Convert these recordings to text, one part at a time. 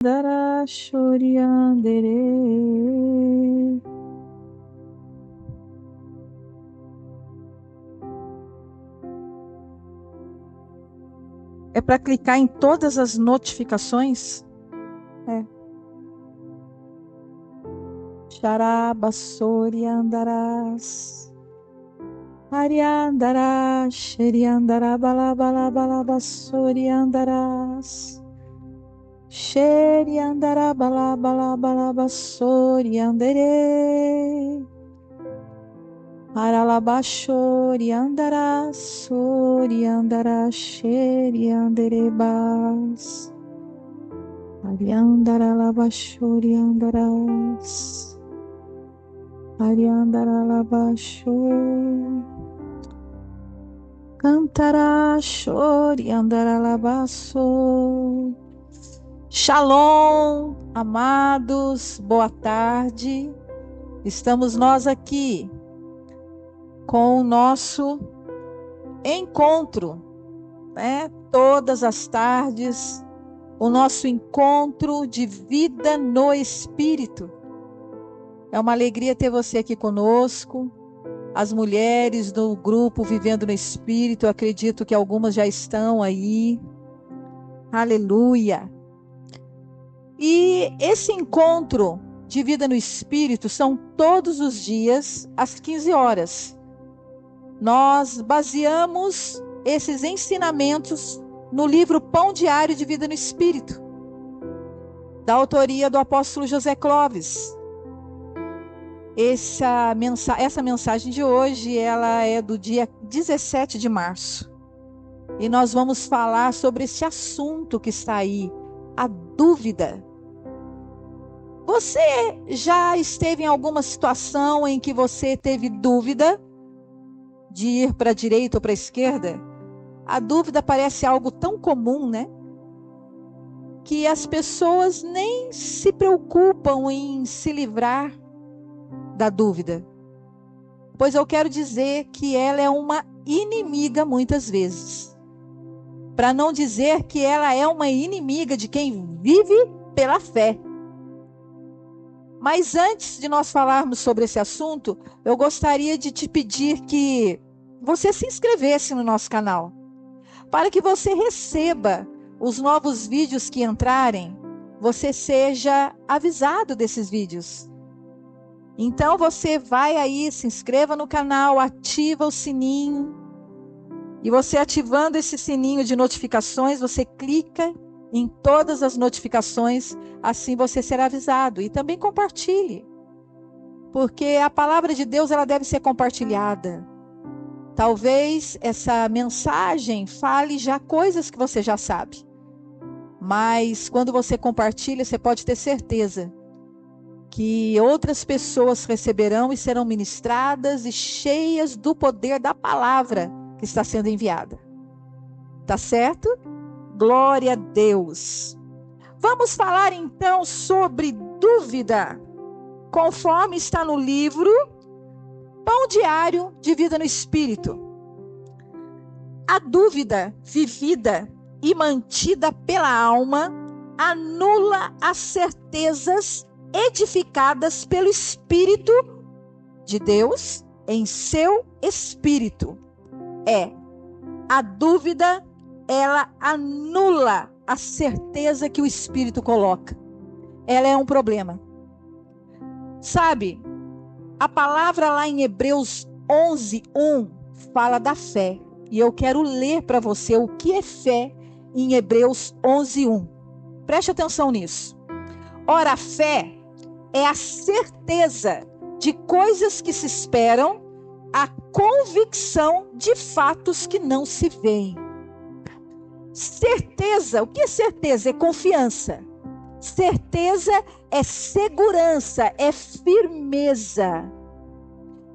Dara Shoriandere. É para clicar em todas as notificações? É. Xarabasoriandarás. Ariandara, Xeriandara, Balabalabalabassoriandarás. Xeriandara, Balabalabalabassoriandere. Aralabashoriandara, Soriandara, Xerianderebás. Ariandara, Labashoriandarás. Ariandara, Labashor. Cantará, chore, andará, labaçou. Shalom, amados, boa tarde. Estamos nós aqui com o nosso encontro, né? Todas as tardes, o nosso encontro de vida no Espírito. É uma alegria ter você aqui conosco. As mulheres do grupo Vivendo no Espírito, eu acredito que algumas já estão aí. Aleluia! E esse encontro de vida no Espírito são todos os dias, às 15 horas. Nós baseamos esses ensinamentos no livro Pão Diário de Vida no Espírito, da autoria do apóstolo José Clovis. Essa mensagem de hoje, ela é do dia 17 de março. E nós vamos falar sobre esse assunto que está aí, a dúvida. Você já esteve em alguma situação em que você teve dúvida de ir para a direita ou para a esquerda? A dúvida parece algo tão comum, né? Que as pessoas nem se preocupam em se livrar da dúvida, pois eu quero dizer que ela é uma inimiga muitas vezes, para não dizer que ela é uma inimiga de quem vive pela fé. Mas antes de nós falarmos sobre esse assunto, eu gostaria de te pedir que você se inscrevesse no nosso canal, para que você receba os novos vídeos que entrarem, você seja avisado desses vídeos. Então você vai aí, se inscreva no canal, ativa o sininho. E você ativando esse sininho de notificações, você clica em todas as notificações, assim você será avisado. E também compartilhe, porque a palavra de Deus ela deve ser compartilhada. Talvez essa mensagem fale já coisas que você já sabe. Mas quando você compartilha, você pode ter certeza que outras pessoas receberão e serão ministradas e cheias do poder da palavra que está sendo enviada. Tá certo? Glória a Deus. Vamos falar então sobre dúvida, conforme está no livro Pão Diário de Vida no Espírito. A dúvida vivida e mantida pela alma anula as certezas edificadas pelo Espírito de Deus em seu espírito. A dúvida, ela anula a certeza que o Espírito coloca. Ela é um problema. Sabe, a palavra lá em Hebreus 11:1 fala da fé. E eu quero ler para você o que é fé em Hebreus 11:1. Preste atenção nisso. Ora, a fé é a certeza de coisas que se esperam, a convicção de fatos que não se veem. Certeza, o que é certeza? É confiança. Certeza é segurança, é firmeza.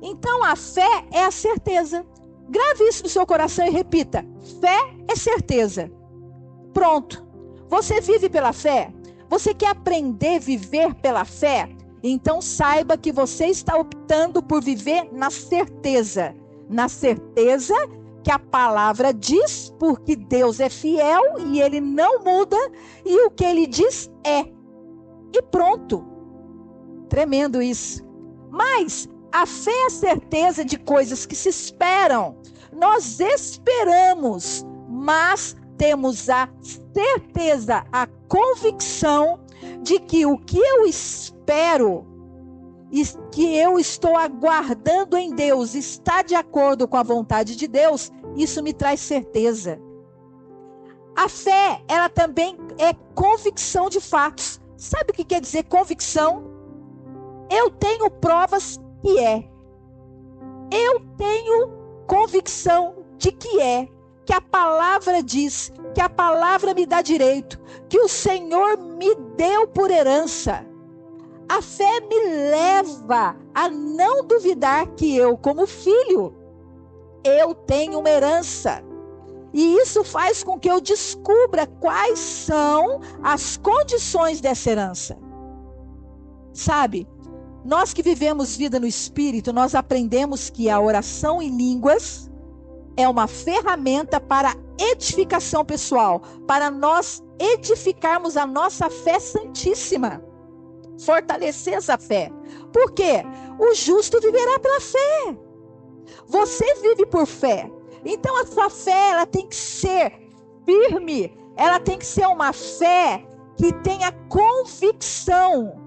Então a fé é a certeza. Grave isso no seu coração e repita: fé é certeza. Pronto. Você vive pela fé? Você quer aprender a viver pela fé? Então saiba que você está optando por viver na certeza. Na certeza que a palavra diz, porque Deus é fiel e Ele não muda. E o que Ele diz é. pronto. Tremendo isso. Mas a fé é a certeza de coisas que se esperam. Nós esperamos, mas temos a certeza, a convicção de que o que eu espero e que eu estou aguardando em Deus está de acordo com a vontade de Deus. Isso me traz certeza. A fé, ela também é convicção de fatos. Sabe o que quer dizer convicção? Eu tenho provas que é. Eu tenho convicção de que a palavra diz, que a palavra me dá direito, que o Senhor me deu por herança. A fé me leva a não duvidar que eu, como filho, eu tenho uma herança. E isso faz com que eu descubra quais são as condições dessa herança. Sabe, nós que vivemos vida no Espírito, nós aprendemos que a oração em línguas é uma ferramenta para edificação pessoal, para nós edificarmos a nossa fé santíssima, fortalecer essa fé. Por quê? O justo viverá pela fé. Você vive por fé. Então a sua fé, ela tem que ser firme, ela tem que ser uma fé que tenha convicção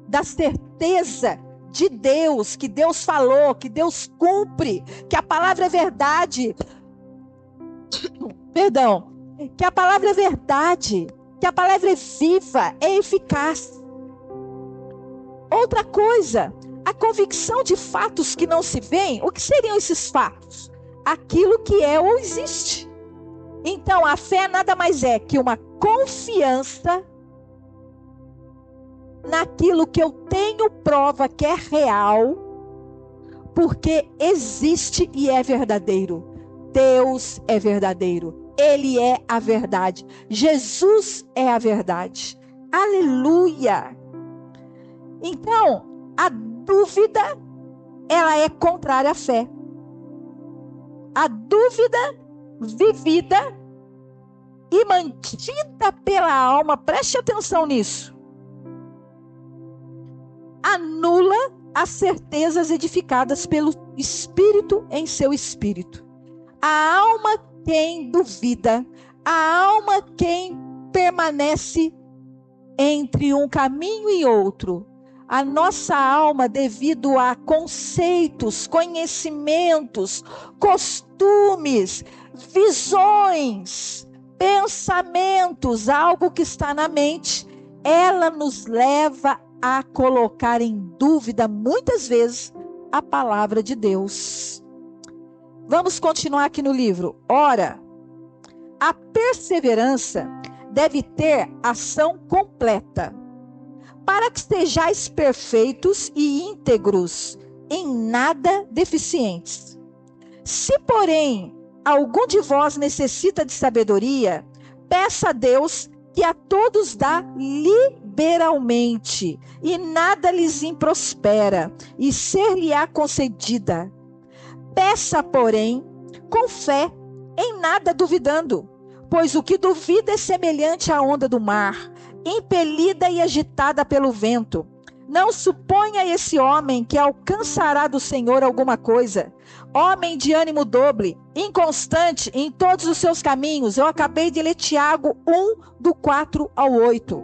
da certeza de Deus, que Deus falou, que Deus cumpre, que a palavra é verdade. Perdão, que a palavra é verdade, que a palavra é viva, é eficaz. Outra coisa, a convicção de fatos que não se veem. O que seriam esses fatos? Aquilo que é ou existe. Então, a fé nada mais é que uma confiança naquilo que eu tenho prova que é real, porque existe e é verdadeiro. Deus é verdadeiro. Ele é a verdade. Jesus é a verdade. Aleluia! Então, a dúvida, ela é contrária à fé. A dúvida vivida e mantida pela alma, preste atenção nisso, anula as certezas edificadas pelo Espírito em seu espírito. A alma quem duvida, a alma quem permanece entre um caminho e outro, a nossa alma, devido a conceitos, conhecimentos, costumes, visões, pensamentos, algo que está na mente, ela nos leva a colocar em dúvida, muitas vezes, a palavra de Deus. Vamos continuar aqui no livro. Ora, a perseverança deve ter ação completa, para que sejais perfeitos e íntegros, em nada deficientes. Se, porém, algum de vós necessita de sabedoria, peça a Deus, que a todos dá liberalmente, e nada lhes improspera, e ser-lhe-á concedida. Peça, porém, com fé, em nada duvidando, pois o que duvida é semelhante à onda do mar, impelida e agitada pelo vento. Não suponha esse homem que alcançará do Senhor alguma coisa. Homem de ânimo dobre, inconstante em todos os seus caminhos. Eu acabei de ler Tiago 1, do 4 ao 8.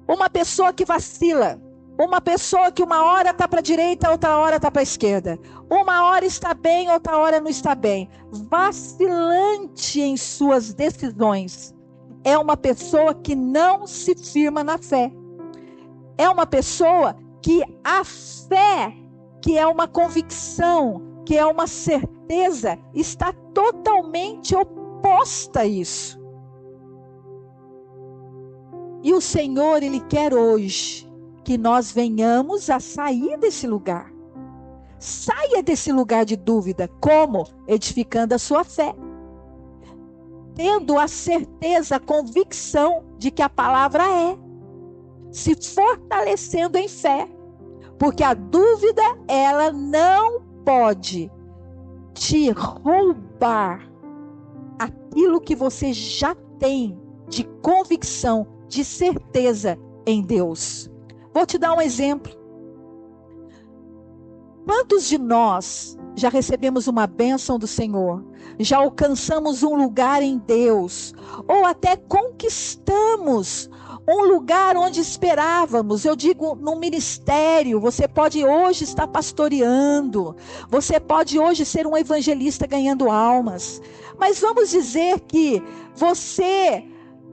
Uma pessoa que vacila. Uma pessoa que uma hora está para a direita, outra hora está para a esquerda. Uma hora está bem, outra hora não está bem. Vacilante em suas decisões. É uma pessoa que não se firma na fé. É uma pessoa que a fé, que é uma convicção, que é uma certeza, está totalmente oposta a isso. E o Senhor, Ele quer hoje que nós venhamos a sair desse lugar. Saia desse lugar de dúvida. Como? Edificando a sua fé. Tendo a certeza, a convicção de que a palavra é. Se fortalecendo em fé. Porque a dúvida, ela não pode te roubar aquilo que você já tem de convicção de certeza em Deus. Vou te dar um exemplo. Quantos de nós já recebemos uma bênção do Senhor? Já alcançamos um lugar em Deus? Ou até conquistamos um lugar onde esperávamos? Eu digo, no ministério. Você pode hoje estar pastoreando. Você pode hoje ser um evangelista ganhando almas. Mas vamos dizer que você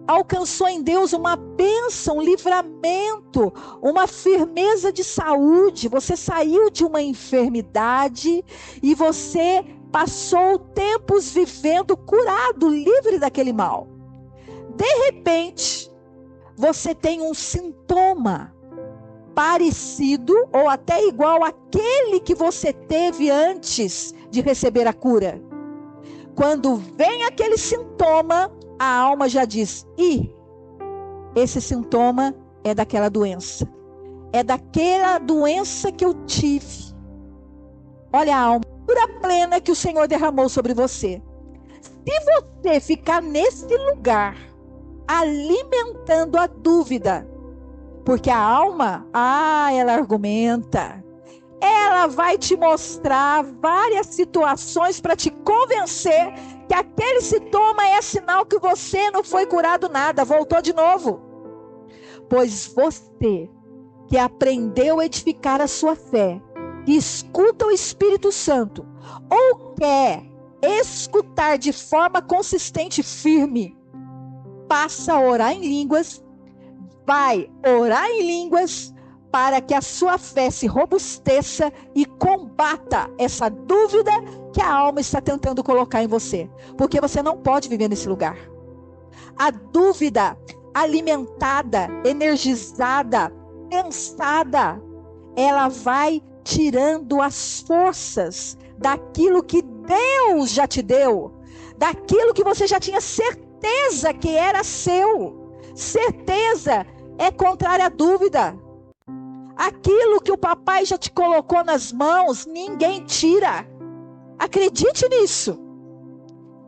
alcançou em Deus uma bênção, um livramento, uma firmeza de saúde. Você saiu de uma enfermidade e você passou tempos vivendo curado, livre daquele mal. De repente, você tem um sintoma parecido ou até igual àquele que você teve antes de receber a cura. Quando vem aquele sintoma, a alma já diz: esse sintoma é daquela doença. É daquela doença que eu tive. Olha a alma, cura plena que o Senhor derramou sobre você. Se você ficar nesse lugar, alimentando a dúvida, porque a alma, ela argumenta. Ela vai te mostrar várias situações para te convencer que aquele sintoma é sinal que você não foi curado nada, voltou de novo. Pois você que aprendeu a edificar a sua fé, que escuta o Espírito Santo, ou quer escutar de forma consistente e firme, passa a orar em línguas, vai orar em línguas, para que a sua fé se robusteça e combata essa dúvida que a alma está tentando colocar em você. Porque você não pode viver nesse lugar. A dúvida alimentada, energizada, pensada, ela vai tirando as forças daquilo que Deus já te deu, daquilo que você já tinha certeza que era seu. Certeza é contrária à dúvida. Aquilo que o papai já te colocou nas mãos, ninguém tira. Acredite nisso.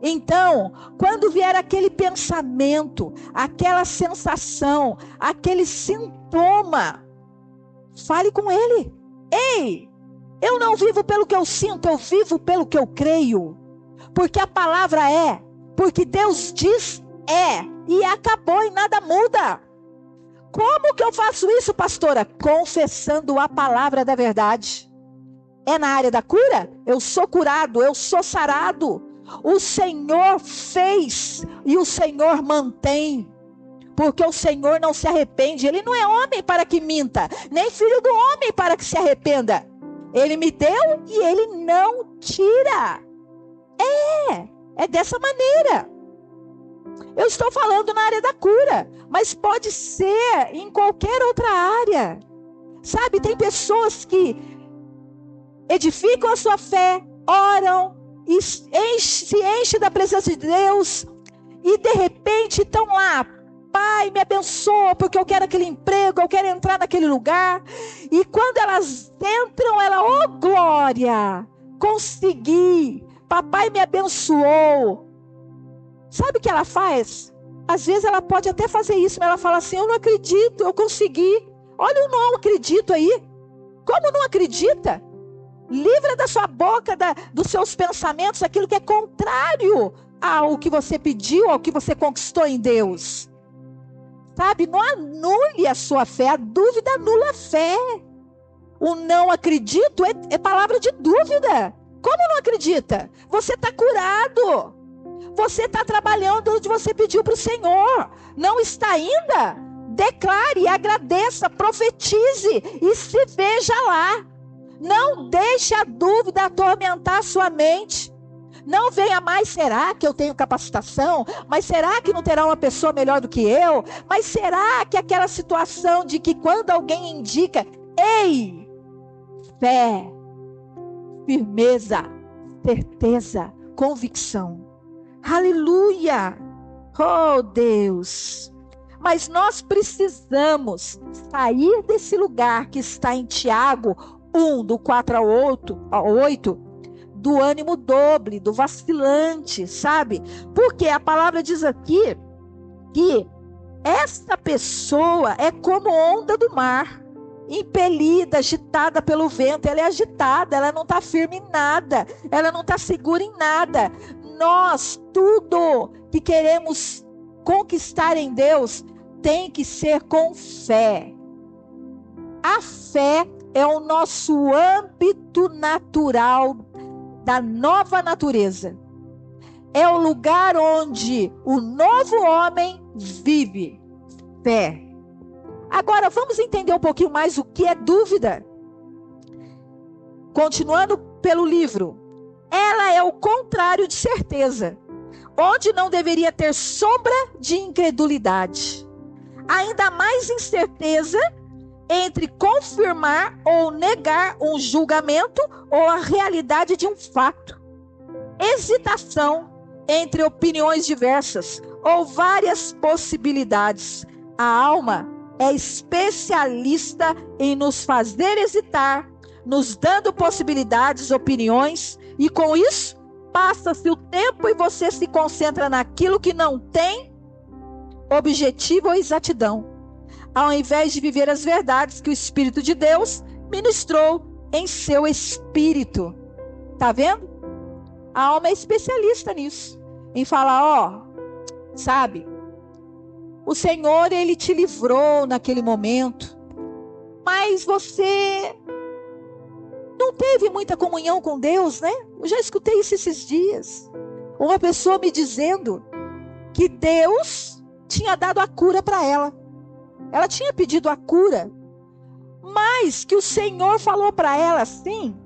Então, quando vier aquele pensamento, aquela sensação, aquele sintoma, fale com ele. Ei, eu não vivo pelo que eu sinto, eu vivo pelo que eu creio. Porque a palavra é, porque Deus diz é, e acabou e nada muda. Como que eu faço isso, pastora? Confessando a palavra da verdade. É na área da cura? Eu sou curado, eu sou sarado. O Senhor fez e o Senhor mantém. Porque o Senhor não se arrepende. Ele não é homem para que minta, nem filho do homem para que se arrependa. Ele me deu e ele não tira. É dessa maneira. Eu estou falando na área da cura, mas pode ser em qualquer outra área. Sabe, tem pessoas que edificam a sua fé, oram, e se enchem da presença de Deus, e de repente estão lá: Pai, me abençoa, porque eu quero aquele emprego, eu quero entrar naquele lugar. E quando elas entram, ela, glória, consegui, papai me abençoou. Sabe o que ela faz? Às vezes ela pode até fazer isso, mas ela fala assim: eu não acredito, eu consegui. Olha o não acredito aí. Como não acredita? Livra da sua boca, dos seus pensamentos, aquilo que é contrário ao que você pediu, ao que você conquistou em Deus. Sabe, não anule a sua fé, a dúvida anula a fé. O não acredito é palavra de dúvida. Como não acredita? Você está curado. Você está trabalhando onde você pediu para o Senhor. Não está ainda? Declare, agradeça, profetize e se veja lá. Não deixe a dúvida atormentar a sua mente. Não venha mais: será que eu tenho capacitação? Mas será que não terá uma pessoa melhor do que eu? Mas será que aquela situação de que quando alguém indica, ei, fé, firmeza, certeza, convicção. Aleluia! Oh Deus! Mas nós precisamos sair desse lugar que está em Tiago 1, do 4 ao 8, do ânimo doble, do vacilante, sabe? Porque a palavra diz aqui que Essa pessoa é como onda do mar, impelida, agitada pelo vento. Ela é agitada, ela não está firme em nada, ela não está segura em nada. Nós, tudo que queremos conquistar em Deus, tem que ser com fé. A fé é o nosso âmbito natural da nova natureza. É o lugar onde o novo homem vive. Fé. Agora, vamos entender um pouquinho mais o que é dúvida. Continuando pelo livro. Ela é o contrário de certeza, onde não deveria ter sombra de incredulidade. Ainda mais incerteza entre confirmar ou negar um julgamento ou a realidade de um fato. Hesitação entre opiniões diversas ou várias possibilidades. A alma é especialista em nos fazer hesitar, nos dando possibilidades, opiniões, e com isso passa-se o tempo e você se concentra naquilo que não tem objetivo ou exatidão, ao invés de viver as verdades que o Espírito de Deus ministrou em seu espírito. Tá vendo? A alma é especialista nisso, em falar, sabe, o Senhor, Ele te livrou naquele momento, mas você não teve muita comunhão com Deus, né? Eu já escutei isso esses dias. Uma pessoa me dizendo que Deus tinha dado a cura para ela. Ela tinha pedido a cura, mas que o Senhor falou para ela assim,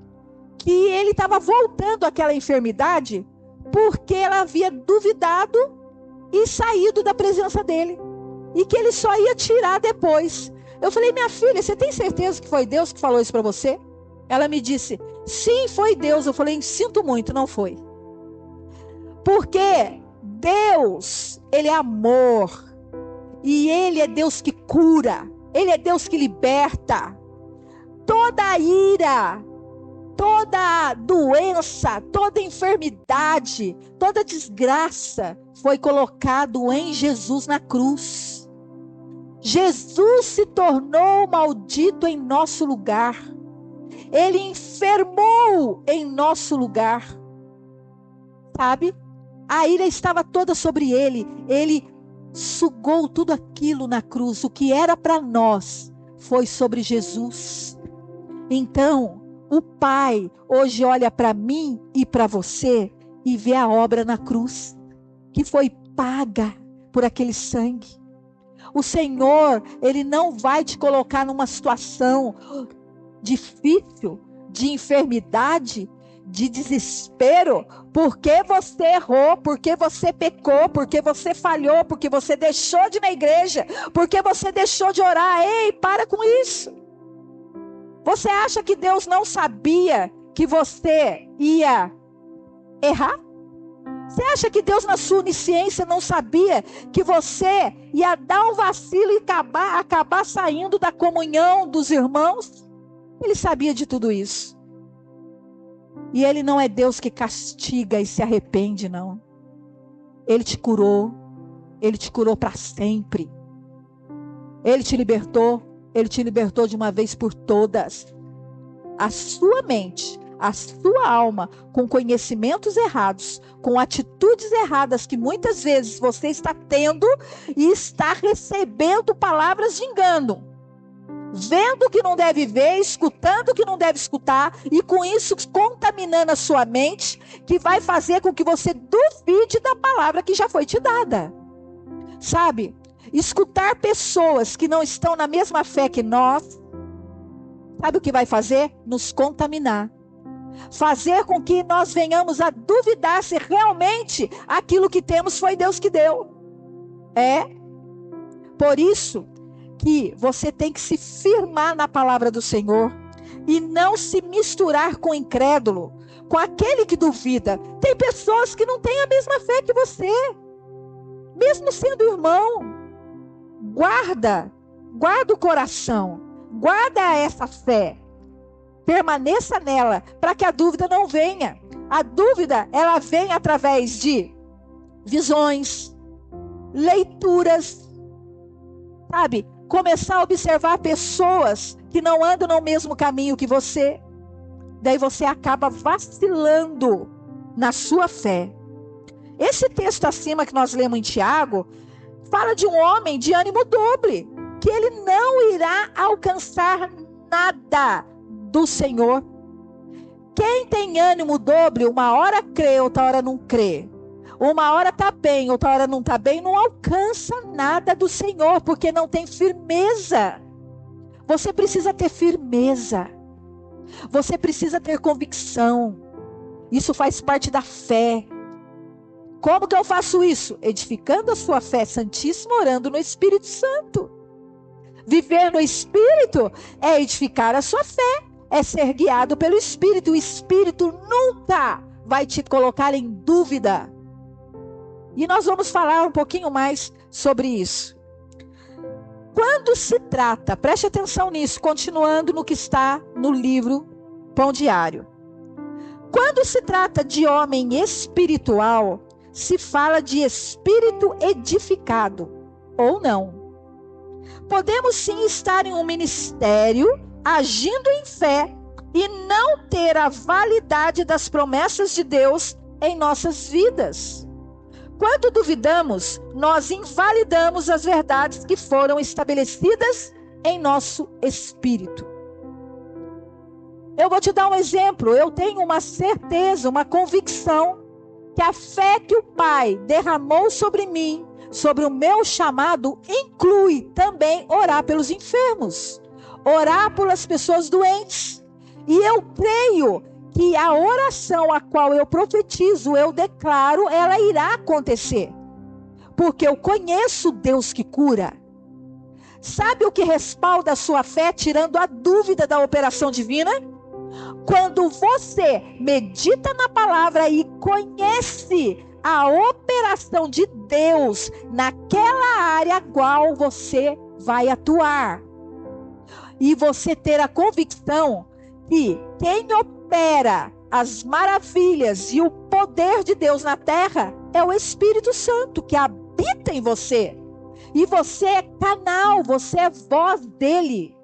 que Ele estava voltando àquela enfermidade, porque ela havia duvidado e saído da presença dEle, e que Ele só ia tirar depois. Eu falei, minha filha, você tem certeza que foi Deus que falou isso para você? Ela me disse, sim, foi Deus. Eu falei, sinto muito, não foi. Porque Deus, Ele é amor. E Ele é Deus que cura. Ele é Deus que liberta. Toda ira, toda doença, toda enfermidade, toda desgraça foi colocado em Jesus na cruz. Jesus se tornou maldito em nosso lugar. Ele enfermou em nosso lugar. Sabe? A ira estava toda sobre ele. Ele sugou tudo aquilo na cruz. O que era para nós foi sobre Jesus. Então, o Pai hoje olha para mim e para você e vê a obra na cruz, que foi paga por aquele sangue. O Senhor, Ele não vai te colocar numa situação difícil, de enfermidade, de desespero, porque você errou, porque você pecou, porque você falhou, porque você deixou de ir na igreja, porque você deixou de orar. Ei, para com isso. Você acha que Deus não sabia que você ia errar? Você acha que Deus, na sua onisciência, não sabia que você ia dar um vacilo e acabar saindo da comunhão dos irmãos? Ele sabia de tudo isso. E Ele não é Deus que castiga e se arrepende, não. Ele te curou. Ele te curou para sempre. Ele te libertou de uma vez por todas. A sua mente, a sua alma, com conhecimentos errados, com atitudes erradas que muitas vezes você está tendo e está recebendo palavras de engano. Vendo o que não deve ver, escutando o que não deve escutar, e com isso contaminando a sua mente, que vai fazer com que você duvide da palavra que já foi te dada. Sabe? Escutar pessoas que não estão na mesma fé que nós, sabe o que vai fazer? Nos contaminar. Fazer com que nós venhamos a duvidar se realmente aquilo que temos foi Deus que deu. Por isso que você tem que se firmar na palavra do Senhor e não se misturar com o incrédulo, com aquele que duvida. Tem pessoas que não têm a mesma fé que você, mesmo sendo irmão. Guarda o coração, guarda essa fé, permaneça nela, para que a dúvida não venha. A dúvida, ela vem através de visões, leituras, sabe, começar a observar pessoas que não andam no mesmo caminho que você. Daí você acaba vacilando na sua fé. Esse texto acima que nós lemos em Tiago, fala de um homem de ânimo dobre, que ele não irá alcançar nada do Senhor. Quem tem ânimo dobre, uma hora crê, outra hora não crê. Uma hora está bem, outra hora não está bem, não alcança nada do Senhor, porque não tem firmeza. Você precisa ter firmeza. Você precisa ter convicção. Isso faz parte da fé. Como que eu faço isso? Edificando a sua fé santíssima, orando no Espírito Santo. Viver no Espírito é edificar a sua fé, é ser guiado pelo Espírito. O Espírito nunca vai te colocar em dúvida. E nós vamos falar um pouquinho mais sobre isso. Quando se trata, preste atenção nisso, continuando no que está no livro Pão Diário. Quando se trata de homem espiritual, se fala de espírito edificado, ou não. Podemos sim estar em um ministério, agindo em fé, e não ter a validade das promessas de Deus em nossas vidas. Quando duvidamos, nós invalidamos as verdades que foram estabelecidas em nosso espírito. Eu vou te dar um exemplo. Eu tenho uma certeza, uma convicção, que a fé que o Pai derramou sobre mim, sobre o meu chamado, inclui também orar pelos enfermos, orar pelas pessoas doentes. E eu creio que a oração a qual eu profetizo, eu declaro, ela irá acontecer. Porque eu conheço o Deus que cura. Sabe o que respalda a sua fé, tirando a dúvida da operação divina? Quando você medita na palavra e conhece a operação de Deus naquela área a qual você vai atuar. E você ter a convicção que quem opera as maravilhas e o poder de Deus na terra é o Espírito Santo que habita em você. E você é canal, você é voz dele.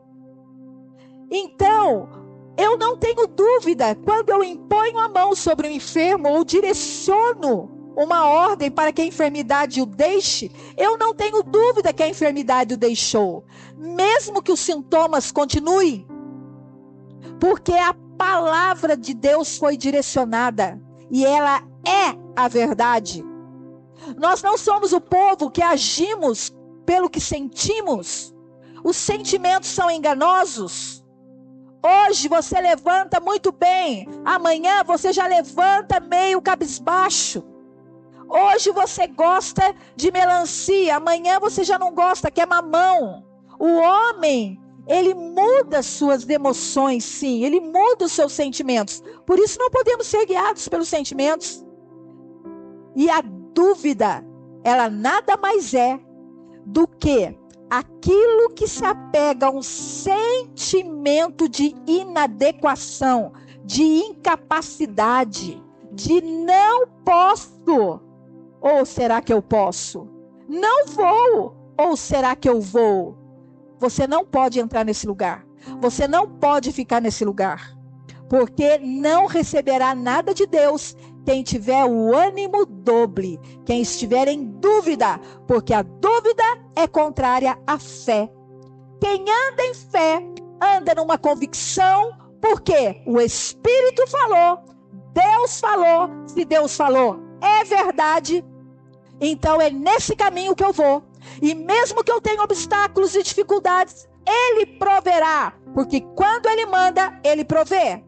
Então, eu não tenho dúvida, quando eu imponho a mão sobre o enfermo ou direciono uma ordem para que a enfermidade o deixe, eu não tenho dúvida que a enfermidade o deixou, mesmo que os sintomas continuem, porque a palavra de Deus foi direcionada e ela é a verdade. Nós não somos o povo que agimos pelo que sentimos. Os sentimentos são enganosos. Hoje você levanta muito bem, amanhã você já levanta meio cabisbaixo. Hoje você gosta de melancia, amanhã você já não gosta, quer mamão. O homem, ele muda suas emoções, sim, ele muda os seus sentimentos. Por isso não podemos ser guiados pelos sentimentos. E a dúvida, ela nada mais é do que aquilo que se apega a um sentimento de inadequação, de incapacidade, de não posso, ou será que eu posso? Não vou, ou será que eu vou? Você não pode entrar nesse lugar. Você não pode ficar nesse lugar. Porque não receberá nada de Deus quem tiver o ânimo dobre, quem estiver em dúvida, porque a dúvida é contrária à fé. Quem anda em fé, anda numa convicção, porque o Espírito falou, Deus falou, se Deus falou, é verdade, então é nesse caminho que eu vou. E mesmo que eu tenha obstáculos e dificuldades, Ele proverá, porque quando Ele manda, Ele provê.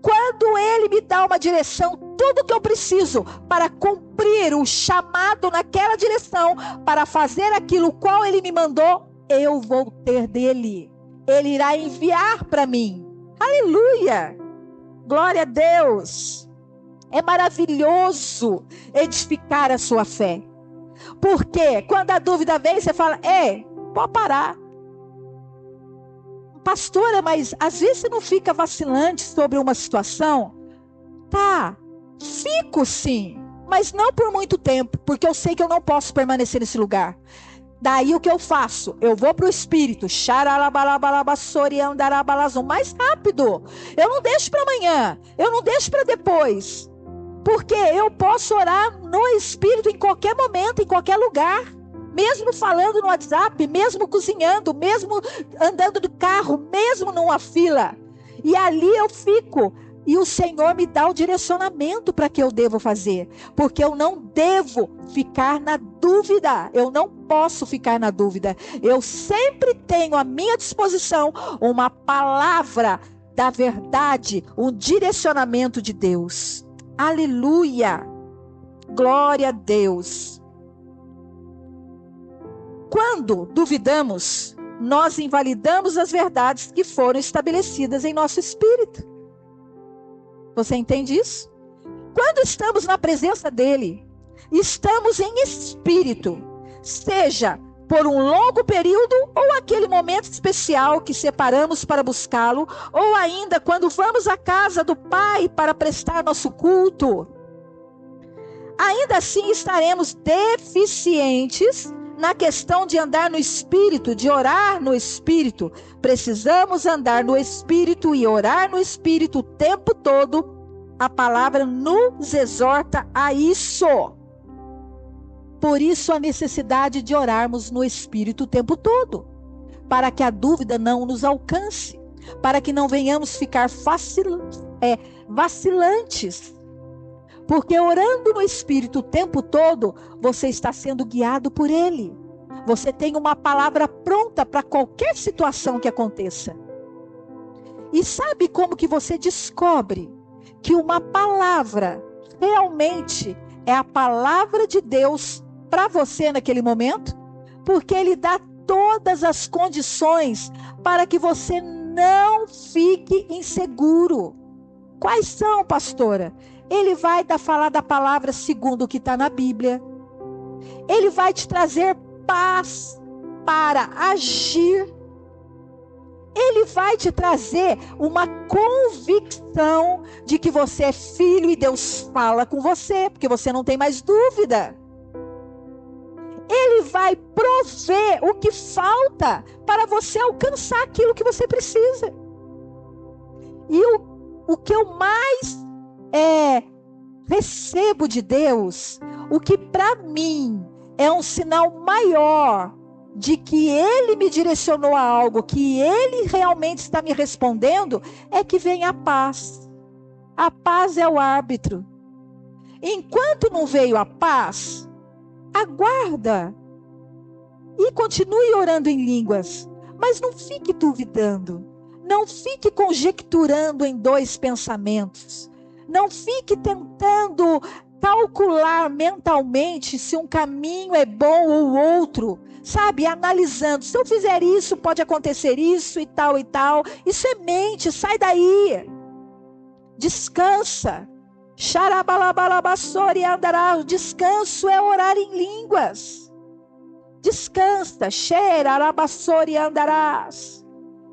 Quando Ele me dá uma direção, tudo que eu preciso para cumprir o chamado naquela direção, para fazer aquilo qual Ele me mandou, eu vou ter dEle. Ele irá enviar para mim. Aleluia! Glória a Deus! É maravilhoso edificar a sua fé. Porque quando a dúvida vem, você fala, pode parar. Pastora, mas às vezes você não fica vacilante sobre uma situação? Tá, fico sim, mas não por muito tempo, porque eu sei que eu não posso permanecer nesse lugar. Daí o que eu faço? Eu vou para o Espírito, mais rápido. Eu não deixo para amanhã, eu não deixo para depois. Porque eu posso orar no Espírito em qualquer momento, em qualquer lugar. Mesmo falando no WhatsApp, mesmo cozinhando, mesmo andando de carro, mesmo numa fila. E ali eu fico. E o Senhor me dá o direcionamento para que eu devo fazer. Porque eu não devo ficar na dúvida. Eu não posso ficar na dúvida. Eu sempre tenho à minha disposição uma palavra da verdade, um direcionamento de Deus. Aleluia! Glória a Deus! Quando duvidamos, nós invalidamos as verdades que foram estabelecidas em nosso espírito. Você entende isso? Quando estamos na presença dele, estamos em espírito, seja por um longo período ou aquele momento especial que separamos para buscá-lo, ou ainda quando vamos à casa do Pai para prestar nosso culto. Ainda assim estaremos deficientes na questão de andar no Espírito, de orar no Espírito. Precisamos andar no Espírito e orar no Espírito o tempo todo. A palavra nos exorta a isso. Por isso a necessidade de orarmos no Espírito o tempo todo, para que a dúvida não nos alcance, para que não venhamos ficar vacilantes. Porque orando no Espírito o tempo todo, você está sendo guiado por Ele. Você tem uma palavra pronta para qualquer situação que aconteça. E sabe como que você descobre que uma palavra realmente é a palavra de Deus para você naquele momento? Porque Ele dá todas as condições para que você não fique inseguro. Quais são, pastora? Ele vai falar da palavra segundo o que está na Bíblia. Ele vai te trazer paz para agir. Ele vai te trazer uma convicção de que você é filho e Deus fala com você, porque você não tem mais dúvida. Ele vai prover o que falta para você alcançar aquilo que você precisa. E o que eu mais recebo de Deus, o que para mim é um sinal maior de que Ele me direcionou a algo, que Ele realmente está me respondendo, é que vem a paz. A paz é o árbitro. Enquanto não veio a paz, aguarda e continue orando em línguas, mas não fique duvidando, não fique conjecturando em dois pensamentos. Não fique tentando calcular mentalmente se um caminho é bom ou outro, sabe? Analisando, se eu fizer isso, pode acontecer isso e tal e tal. Isso é mente, sai daí. Descansa. O descanso é orar em línguas. Descansa.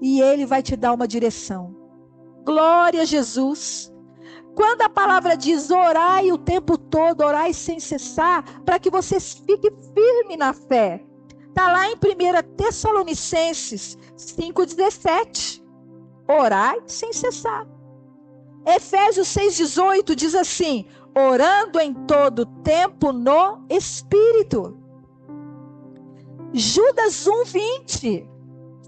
E Ele vai te dar uma direção. Glória a Jesus. Quando a palavra diz orai o tempo todo, orai sem cessar, para que você fique firme na fé. Está lá em 1 Tessalonicenses 5,17. Orai sem cessar. Efésios 6,18 diz assim: orando em todo tempo no Espírito. Judas 1,20.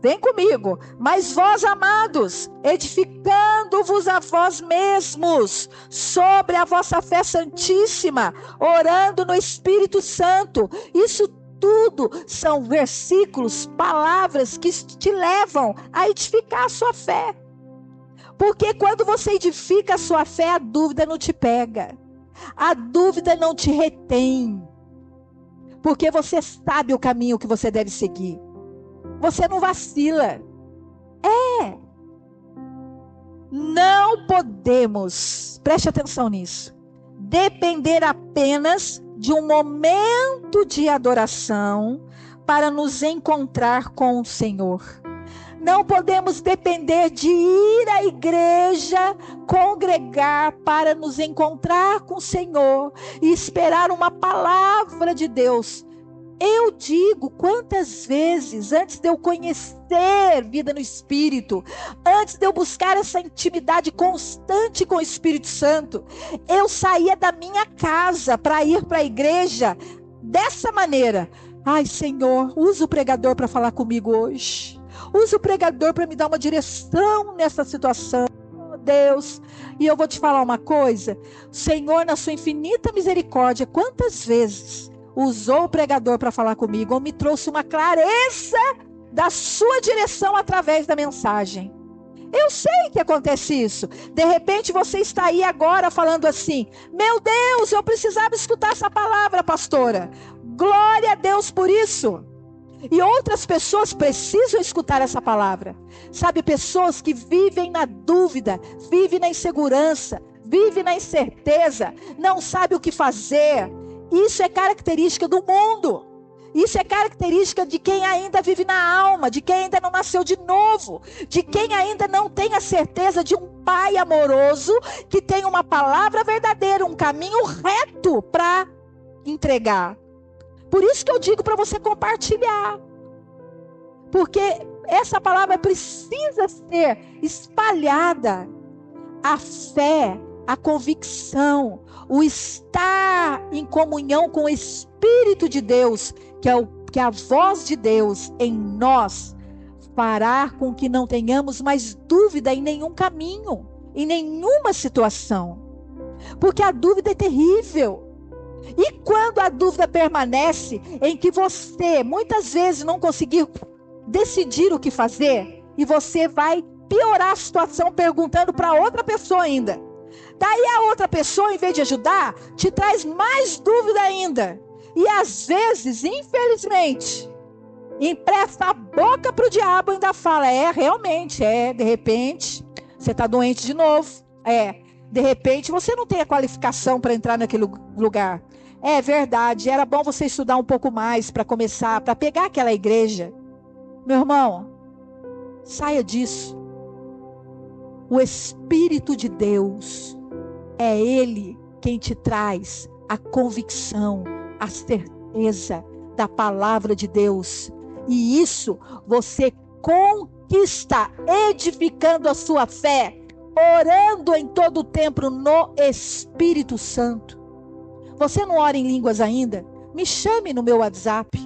Vem comigo. Mas vós, amados, edificando-vos a vós mesmos sobre a vossa fé santíssima, orando no Espírito Santo. Isso tudo são versículos, palavras que te levam a edificar a sua fé. Porque quando você edifica a sua fé, a dúvida não te pega. A dúvida não te retém. Porque você sabe o caminho que você deve seguir. Você não vacila. Não podemos, preste atenção nisso, depender apenas de um momento de adoração para nos encontrar com o Senhor. Não podemos depender de ir à igreja, congregar para nos encontrar com o Senhor e esperar uma palavra de Deus. Eu digo, quantas vezes, antes de eu conhecer vida no Espírito, antes de eu buscar essa intimidade constante com o Espírito Santo, eu saía da minha casa para ir para a igreja dessa maneira. Ai, Senhor, usa o pregador para falar comigo hoje. Usa o pregador para me dar uma direção nessa situação. Deus, e eu vou te falar uma coisa, Senhor, na sua infinita misericórdia, quantas vezes usou o pregador para falar comigo, ou me trouxe uma clareza da sua direção através da mensagem. Eu sei que acontece isso. De repente você está aí agora falando assim, meu Deus, eu precisava escutar essa palavra, pastora. Glória a Deus por isso. E outras pessoas precisam escutar essa palavra. Sabe, pessoas que vivem na dúvida, vivem na insegurança, vivem na incerteza, não sabem o que fazer. Isso é característica do mundo. Isso é característica de quem ainda vive na alma, de quem ainda não nasceu de novo, de quem ainda não tem a certeza de um pai amoroso, que tem uma palavra verdadeira, um caminho reto para entregar. Por isso que eu digo para você compartilhar. Porque essa palavra precisa ser espalhada. A fé, a convicção, o estar em comunhão com o Espírito de Deus, que é a voz de Deus em nós, fará com que não tenhamos mais dúvida em nenhum caminho, em nenhuma situação. Porque a dúvida é terrível. E quando a dúvida permanece em que você muitas vezes não conseguir decidir o que fazer, e você vai piorar a situação perguntando para outra pessoa ainda. Daí a outra pessoa, em vez de ajudar, te traz mais dúvida ainda. E às vezes, infelizmente, empresta a boca para o diabo e ainda fala, realmente, de repente, você está doente de novo. De repente, você não tem a qualificação para entrar naquele lugar. É verdade, era bom você estudar um pouco mais para começar, para pegar aquela igreja. Meu irmão, saia disso. O Espírito de Deus, é Ele quem te traz a convicção, a certeza da palavra de Deus. E isso você conquista, edificando a sua fé, orando em todo o tempo no Espírito Santo. Você não ora em línguas ainda? Me chame no meu WhatsApp.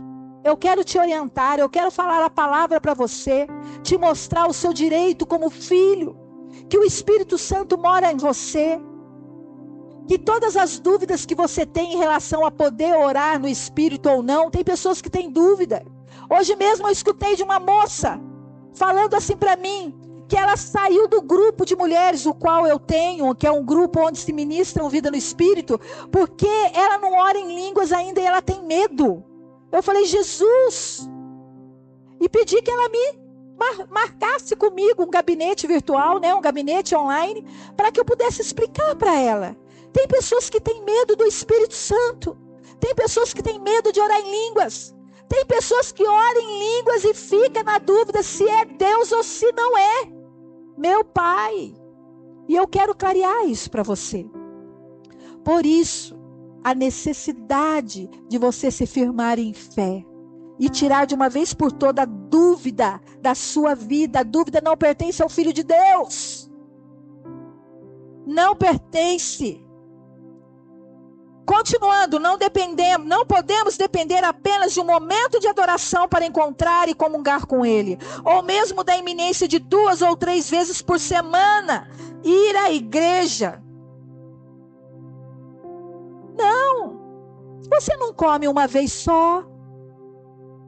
Eu quero te orientar, eu quero falar a palavra para você, te mostrar o seu direito como filho, que o Espírito Santo mora em você, que todas as dúvidas que você tem em relação a poder orar no Espírito ou não, tem pessoas que têm dúvida. Hoje mesmo eu escutei de uma moça, falando assim para mim, que ela saiu do grupo de mulheres, o qual eu tenho, que é um grupo onde se ministram vida no Espírito, porque ela não ora em línguas ainda e ela tem medo. Eu falei, Jesus, e pedi que ela me marcasse comigo um gabinete virtual, um gabinete online, para que eu pudesse explicar para ela. Tem pessoas que têm medo do Espírito Santo, tem pessoas que têm medo de orar em línguas, tem pessoas que oram em línguas e ficam na dúvida se é Deus ou se não é. Meu Pai, e eu quero clarear isso para você. Por isso, a necessidade de você se firmar em fé e tirar de uma vez por toda a dúvida da sua vida. A dúvida não pertence ao Filho de Deus. Não pertence. Continuando, não podemos depender apenas de um momento de adoração para encontrar e comungar com Ele, ou mesmo da iminência de 2 ou 3 vezes por semana ir à igreja. Não, você não come uma vez só,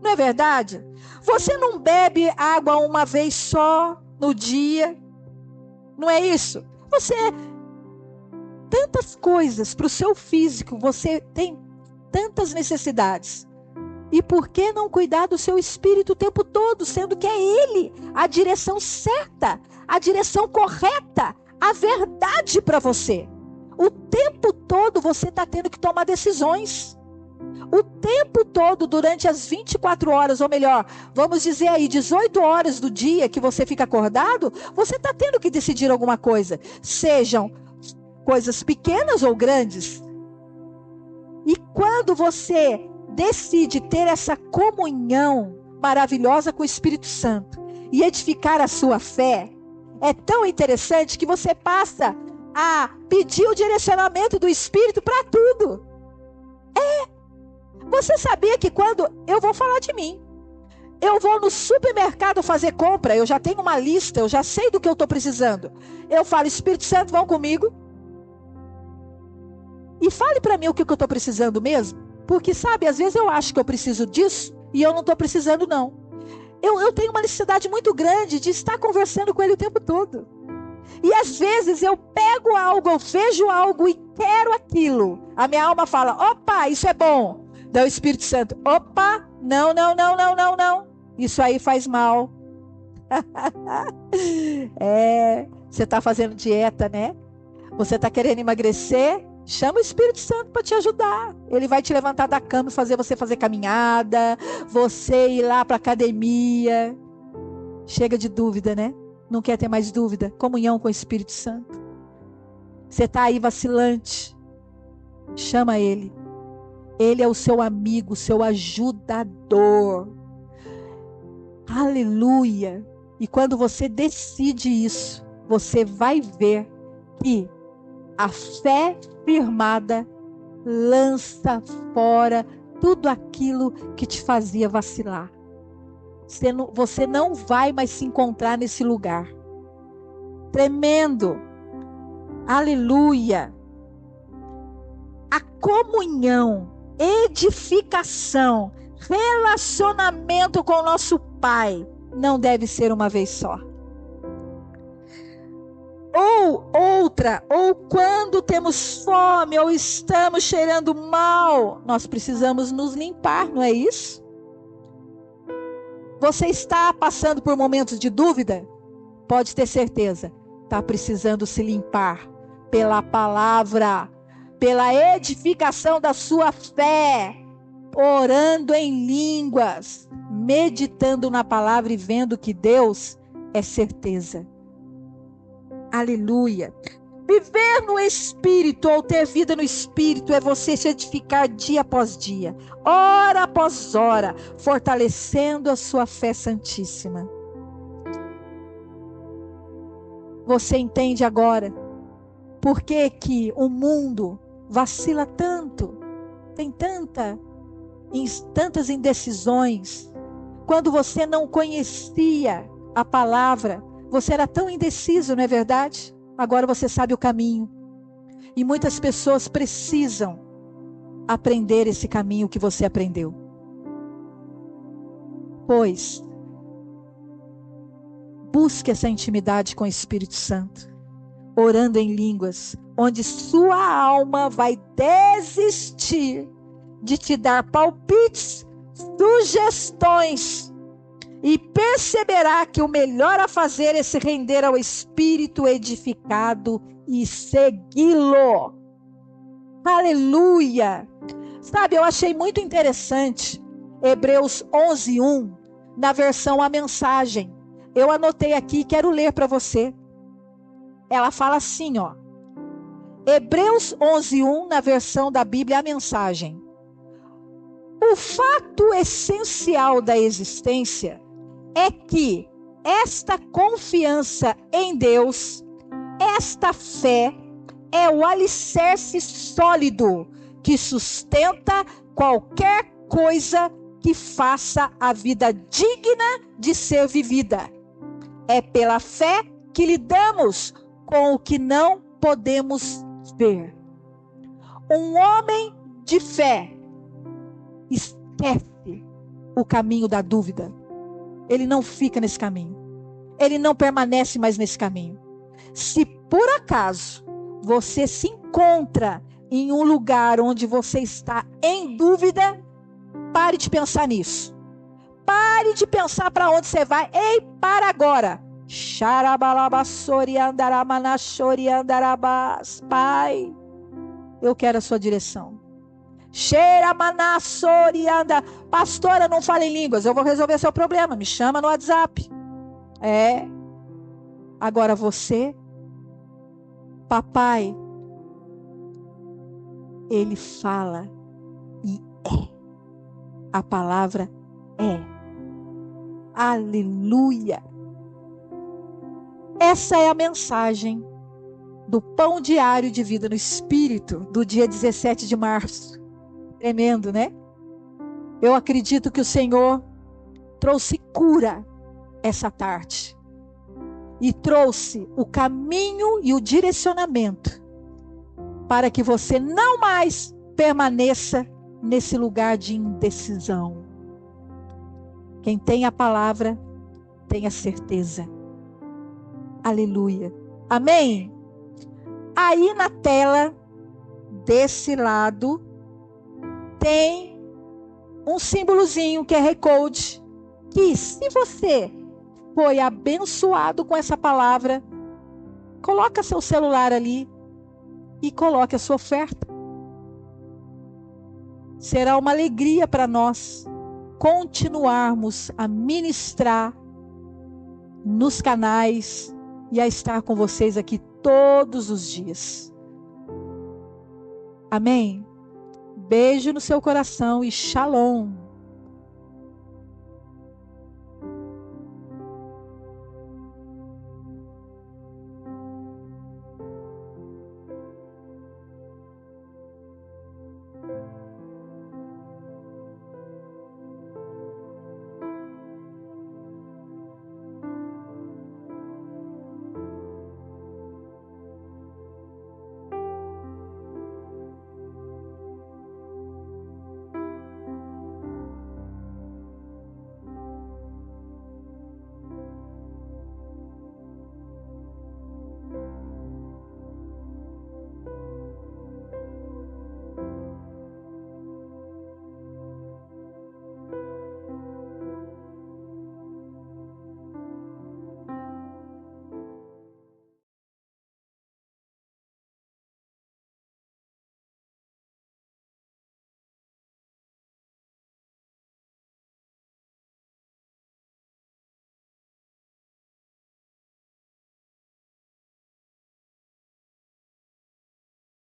não é verdade? Você não bebe água uma vez só no dia, não é isso? Tantas coisas para o seu físico, você tem tantas necessidades. E por que não cuidar do seu espírito o tempo todo, sendo que é Ele a direção certa, a direção correta, a verdade para você? O tempo todo você está tendo que tomar decisões. O tempo todo, durante as 24 horas, ou melhor, vamos dizer aí, 18 horas do dia que você fica acordado, você está tendo que decidir alguma coisa. Sejam coisas pequenas ou grandes. E quando você decide ter essa comunhão maravilhosa com o Espírito Santo e edificar a sua fé, é tão interessante que você passa a pedir o direcionamento do Espírito para tudo. Você sabia que quando eu vou falar de mim, eu vou no supermercado fazer compra, eu já tenho uma lista, eu já sei do que eu estou precisando. Eu falo, Espírito Santo, vão comigo. E fale para mim o que eu estou precisando mesmo. Porque, sabe, às vezes eu acho que eu preciso disso e eu não estou precisando, não. Eu tenho uma necessidade muito grande de estar conversando com ele o tempo todo. E às vezes eu pego algo, eu vejo algo e quero aquilo. A minha alma fala, opa, isso é bom. Daí o Espírito Santo, opa, não, não, não, não, não, não. Isso aí faz mal. Você está fazendo dieta, né? Você está querendo emagrecer? Chama o Espírito Santo para te ajudar. Ele vai te levantar da cama e fazer você fazer caminhada, você ir lá para a academia. Chega de dúvida, né? Não quer ter mais dúvida? Comunhão com o Espírito Santo. Você está aí vacilante. Chama ele. Ele é o seu amigo, seu ajudador. Aleluia! E quando você decide isso, você vai ver que a fé firmada lança fora tudo aquilo que te fazia vacilar. Você não vai mais se encontrar nesse lugar. Tremendo. Aleluia. A comunhão, edificação, relacionamento com o nosso Pai não deve ser uma vez só. Ou outra, ou quando temos fome, ou estamos cheirando mal, nós precisamos nos limpar, não é isso? Você está passando por momentos de dúvida? Pode ter certeza, está precisando se limpar pela palavra, pela edificação da sua fé, orando em línguas, meditando na palavra e vendo que Deus é certeza. Aleluia. Viver no Espírito ou ter vida no Espírito é você se edificar dia após dia, hora após hora, fortalecendo a sua fé santíssima. Você entende agora por que que o mundo vacila tanto? Tem tantas indecisões. Quando você não conhecia a palavra, você era tão indeciso, não é verdade? Agora você sabe o caminho. E muitas pessoas precisam aprender esse caminho que você aprendeu. Pois, busque essa intimidade com o Espírito Santo, orando em línguas, onde sua alma vai desistir de te dar palpites, sugestões, e perceberá que o melhor a fazer é se render ao Espírito edificado e segui-lo. Aleluia! Sabe, eu achei muito interessante Hebreus 11:1, na versão A Mensagem. Eu anotei aqui e quero ler para você. Ela fala assim, ó. Hebreus 11:1, na versão da Bíblia A Mensagem. O fato essencial da existência é que esta confiança em Deus, esta fé, é o alicerce sólido que sustenta qualquer coisa que faça a vida digna de ser vivida. É pela fé que lidamos com o que não podemos ver. Um homem de fé esquece o caminho da dúvida. Ele não fica nesse caminho. Ele não permanece mais nesse caminho. Se por acaso você se encontra em um lugar onde você está em dúvida, pare de pensar nisso. Pare de pensar para onde você vai. Ei, para agora. Pai, eu quero a sua direção. Pastora, não fala em línguas, eu vou resolver seu problema, me chama no WhatsApp. Agora você, papai, ele fala e é. A palavra é. Aleluia! Essa é a mensagem do Pão Diário de Vida no Espírito, do dia 17 de março. Tremendo, né? Eu acredito que o Senhor trouxe cura essa tarde. E trouxe o caminho e o direcionamento para que você não mais permaneça nesse lugar de indecisão. Quem tem a palavra, tem a certeza. Aleluia. Amém? Aí na tela, desse lado, tem um símbolozinho que é Recode, que se você foi abençoado com essa palavra, coloca seu celular ali e coloque a sua oferta. Será uma alegria para nós continuarmos a ministrar nos canais e a estar com vocês aqui todos os dias. Amém? Beijo no seu coração e shalom.